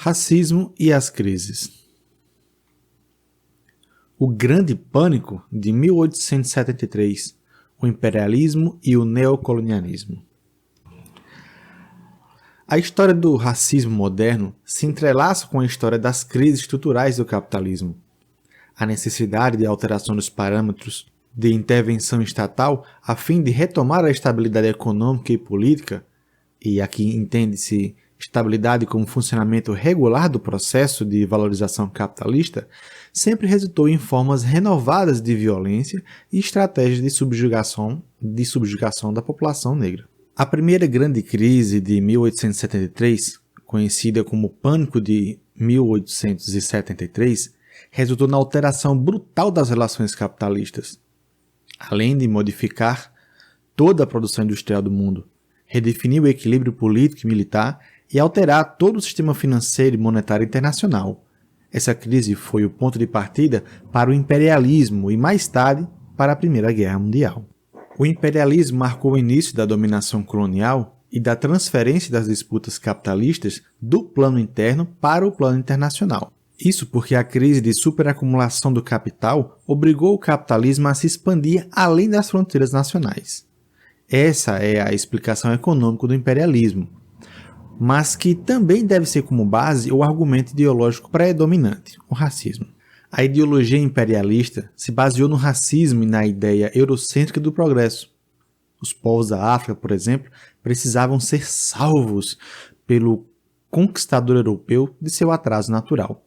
Racismo e as crises. O Grande Pânico de 1873, o imperialismo e o neocolonialismo. A história do racismo moderno se entrelaça com a história das crises estruturais do capitalismo. A necessidade de alteração dos parâmetros de intervenção estatal a fim de retomar a estabilidade econômica e política, e aqui entende-se estabilidade como funcionamento regular do processo de valorização capitalista, sempre resultou em formas renovadas de violência e estratégias de subjugação da população negra. A primeira grande crise de 1873, conhecida como Pânico de 1873, resultou na alteração brutal das relações capitalistas, além de modificar toda a produção industrial do mundo, redefinir o equilíbrio político e militar e alterar todo o sistema financeiro e monetário internacional. Essa crise foi o ponto de partida para o imperialismo e, mais tarde, para a Primeira Guerra Mundial. O imperialismo marcou o início da dominação colonial e da transferência das disputas capitalistas do plano interno para o plano internacional. Isso porque a crise de superacumulação do capital obrigou o capitalismo a se expandir além das fronteiras nacionais. Essa é a explicação econômica do imperialismo, mas que também deve ser como base o argumento ideológico predominante, o racismo. A ideologia imperialista se baseou no racismo e na ideia eurocêntrica do progresso. Os povos da África, por exemplo, precisavam ser salvos pelo conquistador europeu de seu atraso natural.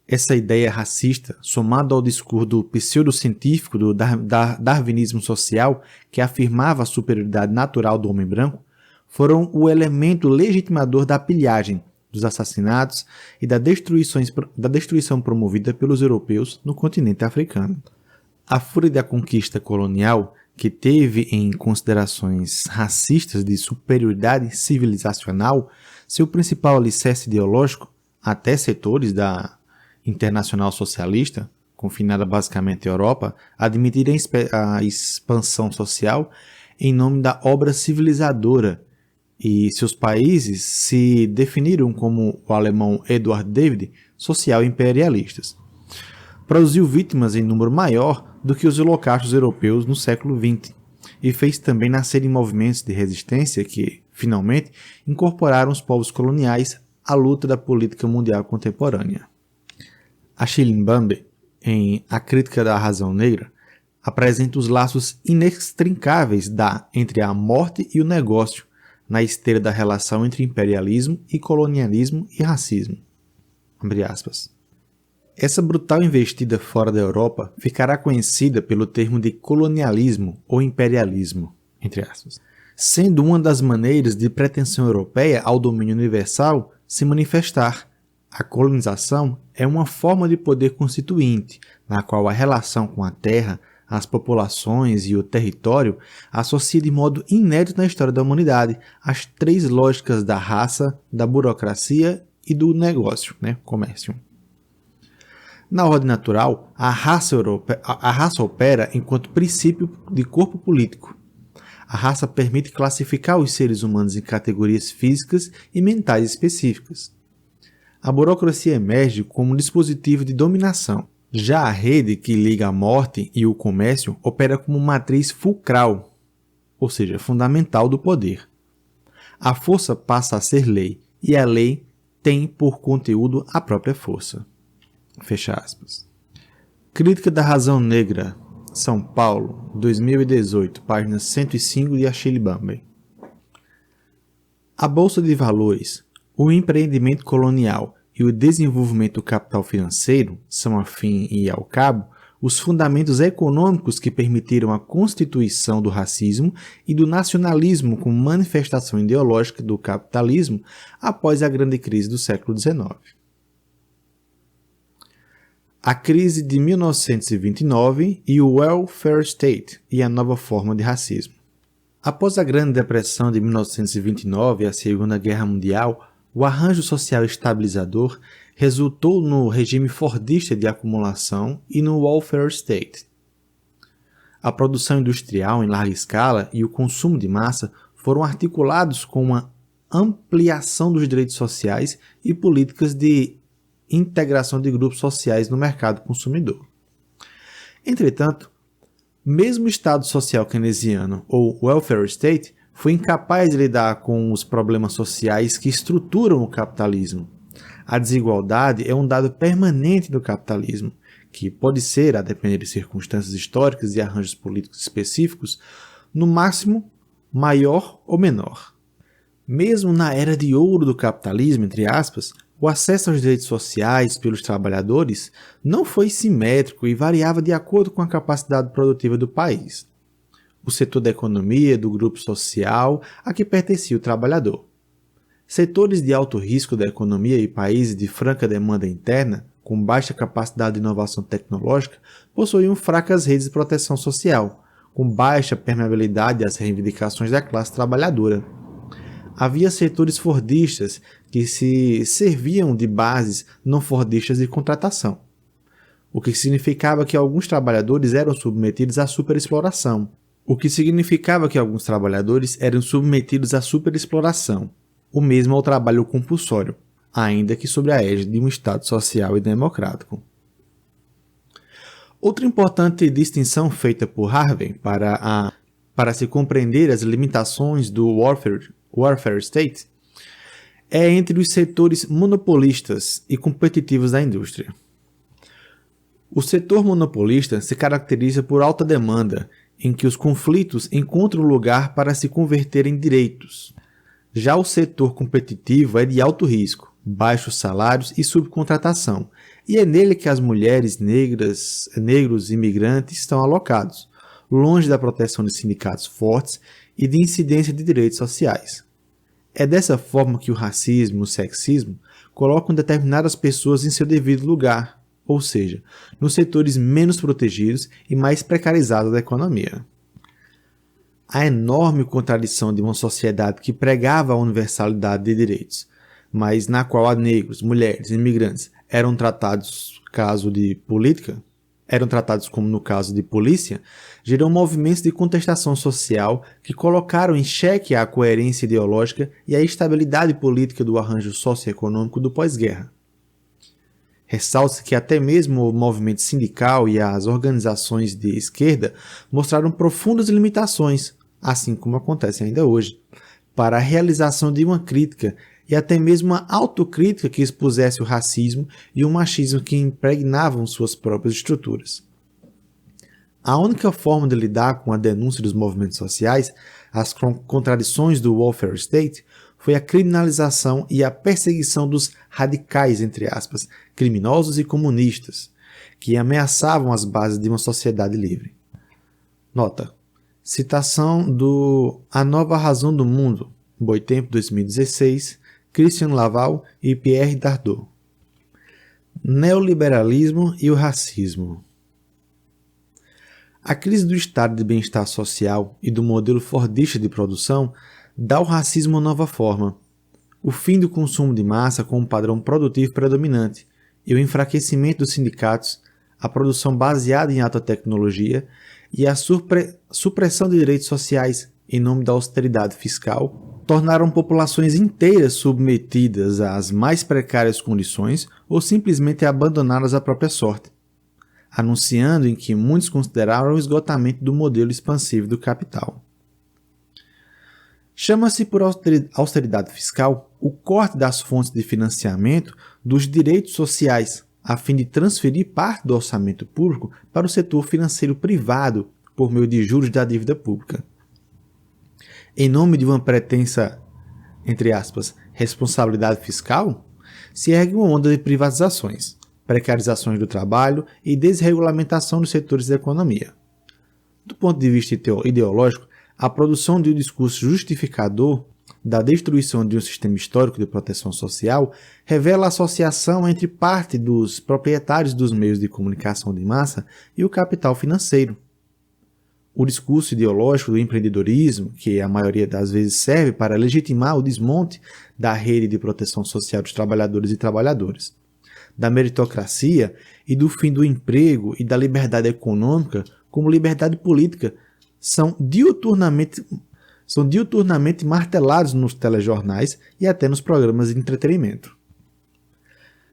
Essa ideia racista, somada ao discurso do pseudocientífico do darwinismo social, que afirmava a superioridade natural do homem branco, foram o elemento legitimador da pilhagem, dos assassinatos e da destruição promovida pelos europeus no continente africano. A fúria da conquista colonial, que teve em considerações racistas de superioridade civilizacional seu principal alicerce ideológico, até setores da Internacional Socialista, confinada basicamente à Europa, admitiram a expansão social em nome da obra civilizadora, e seus países se definiram como o alemão Eduard David, social-imperialistas. Produziu vítimas em número maior do que os holocaustos europeus no século XX e fez também nascerem movimentos de resistência que, finalmente, incorporaram os povos coloniais à luta da política mundial contemporânea. Achille Mbembe, em A Crítica da Razão Negra, apresenta os laços inextricáveis entre a morte e o negócio, na esteira da relação entre imperialismo e colonialismo e racismo. Abre aspas. Essa brutal investida fora da Europa ficará conhecida pelo termo de colonialismo ou imperialismo, entre aspas, sendo uma das maneiras de pretensão europeia ao domínio universal se manifestar. A colonização é uma forma de poder constituinte, na qual a relação com a terra, as populações e o território associa de modo inédito na história da humanidade as três lógicas da raça, da burocracia e do negócio, comércio. Na ordem natural, a raça opera enquanto princípio de corpo político. A raça permite classificar os seres humanos em categorias físicas e mentais específicas. A burocracia emerge como um dispositivo de dominação. Já a rede que liga a morte e o comércio opera como matriz fulcral, ou seja, fundamental do poder. A força passa a ser lei, e a lei tem por conteúdo a própria força. Fecha aspas. Crítica da Razão Negra, São Paulo, 2018, página 105 de Achille Mbembe. A Bolsa de Valores, o empreendimento colonial e o desenvolvimento do capital financeiro são, ao fim e ao cabo, os fundamentos econômicos que permitiram a constituição do racismo e do nacionalismo como manifestação ideológica do capitalismo após a grande crise do século XIX. A crise de 1929 e o welfare state e a nova forma de racismo. Após a Grande Depressão de 1929 e a Segunda Guerra Mundial, o arranjo social estabilizador resultou no regime fordista de acumulação e no welfare state. A produção industrial em larga escala e o consumo de massa foram articulados com uma ampliação dos direitos sociais e políticas de integração de grupos sociais no mercado consumidor. Entretanto, mesmo o Estado social keynesiano, ou welfare state, foi incapaz de lidar com os problemas sociais que estruturam o capitalismo. A desigualdade é um dado permanente do capitalismo, que pode ser, a depender de circunstâncias históricas e arranjos políticos específicos, no máximo maior ou menor. Mesmo na era de ouro do capitalismo, entre aspas, o acesso aos direitos sociais pelos trabalhadores não foi simétrico e variava de acordo com a capacidade produtiva do país, o setor da economia, do grupo social a que pertencia o trabalhador. Setores de alto risco da economia e países de franca demanda interna, com baixa capacidade de inovação tecnológica, possuíam fracas redes de proteção social, com baixa permeabilidade às reivindicações da classe trabalhadora. Havia setores fordistas que se serviam de bases não fordistas de contratação, o que significava que alguns trabalhadores eram submetidos à superexploração, o mesmo ao trabalho compulsório, ainda que sob a égide de um Estado social e democrático. Outra importante distinção feita por Harvey para se compreender as limitações do welfare state é entre os setores monopolistas e competitivos da indústria. O setor monopolista se caracteriza por alta demanda, em que os conflitos encontram lugar para se converter em direitos. Já o setor competitivo é de alto risco, baixos salários e subcontratação, e é nele que as mulheres negros e imigrantes estão alocados, longe da proteção de sindicatos fortes e de incidência de direitos sociais. É dessa forma que o racismo e o sexismo colocam determinadas pessoas em seu devido lugar, ou seja, nos setores menos protegidos e mais precarizados da economia. A enorme contradição de uma sociedade que pregava a universalidade de direitos, mas na qual negros, mulheres e imigrantes eram tratados como no caso de polícia, gerou movimentos de contestação social que colocaram em xeque a coerência ideológica e a estabilidade política do arranjo socioeconômico do pós-guerra. Ressalta-se que até mesmo o movimento sindical e as organizações de esquerda mostraram profundas limitações, assim como acontece ainda hoje, para a realização de uma crítica e até mesmo uma autocrítica que expusesse o racismo e o machismo que impregnavam suas próprias estruturas. A única forma de lidar com a denúncia dos movimentos sociais, as contradições do welfare state, foi a criminalização e a perseguição dos radicais, entre aspas, criminosos e comunistas, que ameaçavam as bases de uma sociedade livre. Nota: citação do A Nova Razão do Mundo, Boitempo 2016, Christian Laval e Pierre Dardot. Neoliberalismo e o racismo. A crise do estado de bem-estar social e do modelo fordista de produção dá ao racismo uma nova forma. O fim do consumo de massa como padrão produtivo predominante e o enfraquecimento dos sindicatos, a produção baseada em alta tecnologia e a supressão de direitos sociais em nome da austeridade fiscal tornaram populações inteiras submetidas às mais precárias condições ou simplesmente abandonadas à própria sorte, anunciando em que muitos consideraram o esgotamento do modelo expansivo do capital. Chama-se por austeridade fiscal o corte das fontes de financiamento dos direitos sociais, a fim de transferir parte do orçamento público para o setor financeiro privado por meio de juros da dívida pública. Em nome de uma pretensa, entre aspas, responsabilidade fiscal, se ergue uma onda de privatizações, precarizações do trabalho e desregulamentação dos setores da economia. Do ponto de vista ideológico, a produção de um discurso justificador da destruição de um sistema histórico de proteção social revela a associação entre parte dos proprietários dos meios de comunicação de massa e o capital financeiro. O discurso ideológico do empreendedorismo, que a maioria das vezes serve para legitimar o desmonte da rede de proteção social dos trabalhadores e trabalhadoras, da meritocracia e do fim do emprego e da liberdade econômica como liberdade política, são diuturnamente são diuturnamente martelados nos telejornais e até nos programas de entretenimento.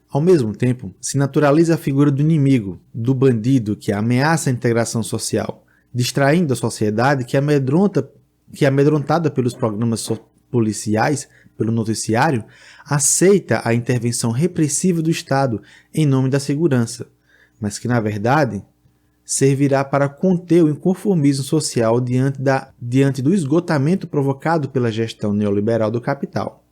Ao mesmo tempo, se naturaliza a figura do inimigo, do bandido que ameaça a integração social, distraindo a sociedade que é amedrontada pelos programas policiais, pelo noticiário, aceita a intervenção repressiva do Estado em nome da segurança, mas que, na verdade, servirá para conter o inconformismo social diante do esgotamento provocado pela gestão neoliberal do capital.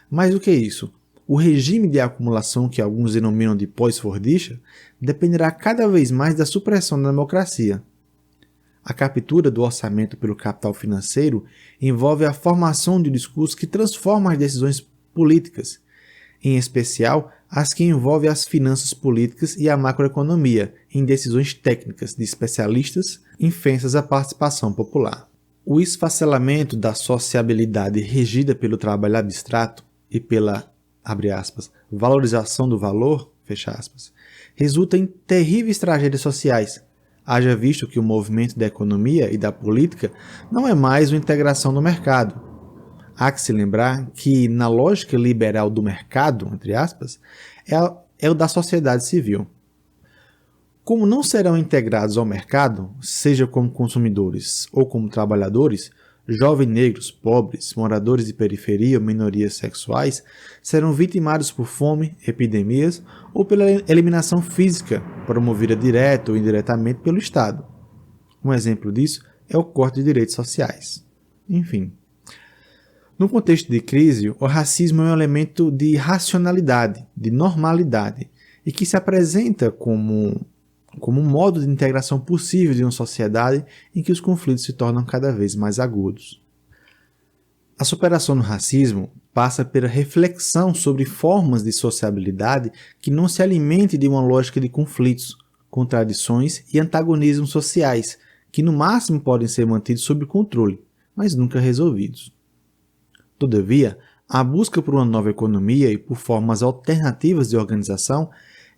Mais do que isso, o regime de acumulação que alguns denominam de pós-fordista dependerá cada vez mais da supressão da democracia. A captura do orçamento pelo capital financeiro envolve a formação de um discurso que transforma as decisões políticas, em especial as que envolvem as finanças políticas e a macroeconomia, em decisões técnicas de especialistas infensas à participação popular. O esfacelamento da sociabilidade regida pelo trabalho abstrato e pela, abre aspas, valorização do valor, fecha aspas, resulta em terríveis tragédias sociais, haja visto que o movimento da economia e da política não é mais uma integração do mercado. Há que se lembrar que, na lógica liberal do mercado, entre aspas, é o da sociedade civil. Como não serão integrados ao mercado, seja como consumidores ou como trabalhadores, jovens negros, pobres, moradores de periferia ou minorias sexuais serão vitimados por fome, epidemias ou pela eliminação física, promovida direta ou indiretamente pelo Estado. Um exemplo disso é o corte de direitos sociais. Enfim. No contexto de crise, o racismo é um elemento de racionalidade, de normalidade, e que se apresenta como um modo de integração possível de uma sociedade em que os conflitos se tornam cada vez mais agudos. A superação do racismo passa pela reflexão sobre formas de sociabilidade que não se alimentem de uma lógica de conflitos, contradições e antagonismos sociais, que no máximo podem ser mantidos sob controle, mas nunca resolvidos. Todavia, a busca por uma nova economia e por formas alternativas de organização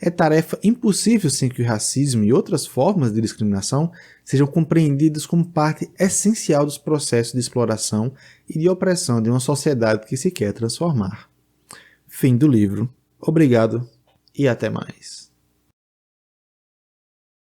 é tarefa impossível sem que o racismo e outras formas de discriminação sejam compreendidas como parte essencial dos processos de exploração e de opressão de uma sociedade que se quer transformar. Fim do livro. Obrigado e até mais.